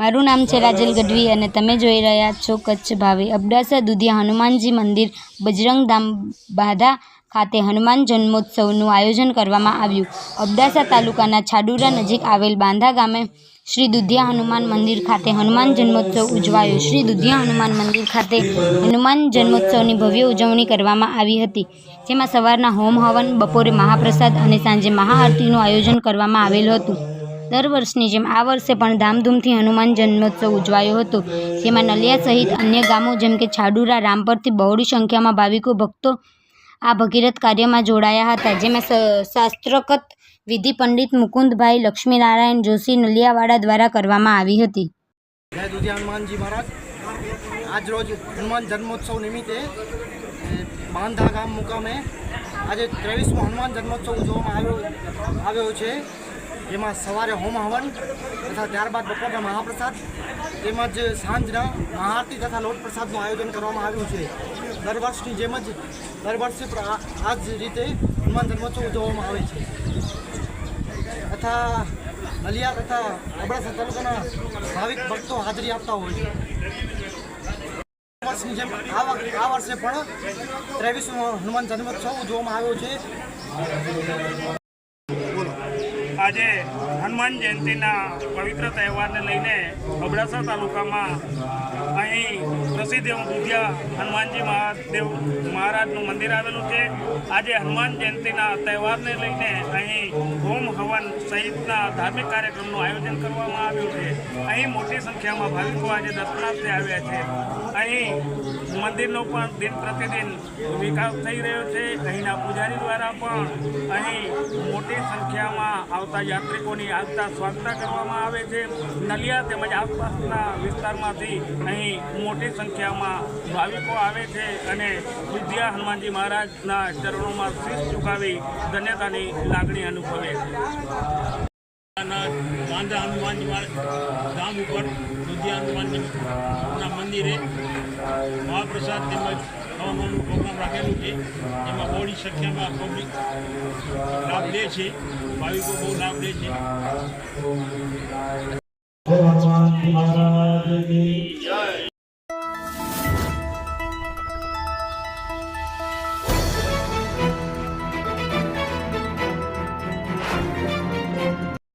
મારું નામ છે રાજલ ગઢવી અને તમે જોઈ રહ્યા છો કચ્છ ભાવે। અબડાસા દુધિયા હનુમાનજી મંદિર બજરંગ ધામ બાધા ખાતે હનુમાન જન્મોત્સવનું આયોજન કરવામાં આવ્યું। અબડાસા તાલુકાના છાડુરા નજીક આવેલ બાંધા ગામે શ્રી દુધિયા હનુમાન મંદિર ખાતે હનુમાન જન્મોત્સવ ઉજવાયો। શ્રી દુધિયા હનુમાન મંદિર ખાતે હનુમાન જન્મોત્સવની ભવ્ય ઉજવણી કરવામાં આવી હતી, જેમાં સવારના હોમ હવન, બપોરે મહાપ્રસાદ અને સાંજે મહાઆરતીનું આયોજન કરવામાં આવેલું હતું। દર વર્ષની જેમ આ વર્ષે પણ ધામધૂમથી હનુમાન જન્મોત્સવ ઉજવાયો હતો, જેમાં નલિયા સહિત અન્ય ગામો જેમ કે છાડુરા, રામપરથી બહોળી સંખ્યામાં ભાવિકો ભક્તો આ ભગીરથ કાર્યમાં જોડાયા હતા, જેમાં શાસ્ત્રોક્ત વિધિ પંડિત મુકુંદભાઈ લક્ષ્મીનારાયણ જોશી નલિયાવાડા દ્વારા કરવામાં આવી હતી। જય દુધિયા હનુમાનજી મહારાજ। આજ રોજ હનુમાન જન્મોત્સવ નિમિત્તે બાંધા ગામ મુકામે આજે 23મો હનુમાન જન્મોત્સવ ઉજવવામાં આવ્યો છે, જેમાં સવારે હોમ હવન તથા ત્યારબાદ બપોરના મહાપ્રસાદ તેમજ સાંજના મહાઆરતી તથા લોટ પ્રસાદનું આયોજન કરવામાં આવ્યું છે। દર વર્ષની જેમ જ દર વર્ષે આ જ રીતે હનુમાન જન્મોત્સવ ઉજવવામાં આવે છે તથા નલિયા તથા અબડાસા તાલુકાના ભાવિક ભક્તો હાજરી આપતા હોય છે। વર્ષની જેમ આ વર્ષે પણ 23મો હનુમાન જન્મોત્સવ ઉજવવામાં આવ્યો છે। આજે હનુમાન જયંતિના પવિત્ર તહેવારને લઈને અબડાસા તાલુકામાં અહીં પ્રસિદ્ધ એવું દુધિયા હનુમાનજી મહારાજનું મંદિર આવેલું છે। આજે હનુમાન જયંતિના તહેવારને લઈને અહીં હોમ હવન સહિતના ધાર્મિક કાર્યક્રમનું આયોજન કરવામાં આવ્યું છે। અહીં મોટી સંખ્યામાં ભાવિકો આજે દર્શનાર્થે આવ્યા છે। અહીં મંદિરનો પણ દિન પ્રતિદિન વિકાસ થઈ રહ્યો છે। અહીંના પૂજારી દ્વારા પણ અહીં મોટી સંખ્યામાં આવતા યાત્રિકોની આગતા સ્વાગત કરવામાં આવે છે। નલિયા તેમજ આસપાસના વિસ્તારમાંથી અહીં મોટી સંખ્યામાં ભાવિકો આવે છે અને દુધિયા હનુમાનજી મહારાજના ચરણોમાં શીશ ઝુકાવી ધન્યતાની લાગણી અનુભવે છે। બાંધા હનુમાનજી ધામ ઉપર દુધિયા હનુમાનજીના મંદિરે મહાપ્રસાદ તેમજ હવામાનનું પ્રોગ્રામ રાખેલું છે, જેમાં બહોળી સંખ્યામાં પબ્લિક લાભ લે છે, ભાવિકો બહુ લાભ લે છે।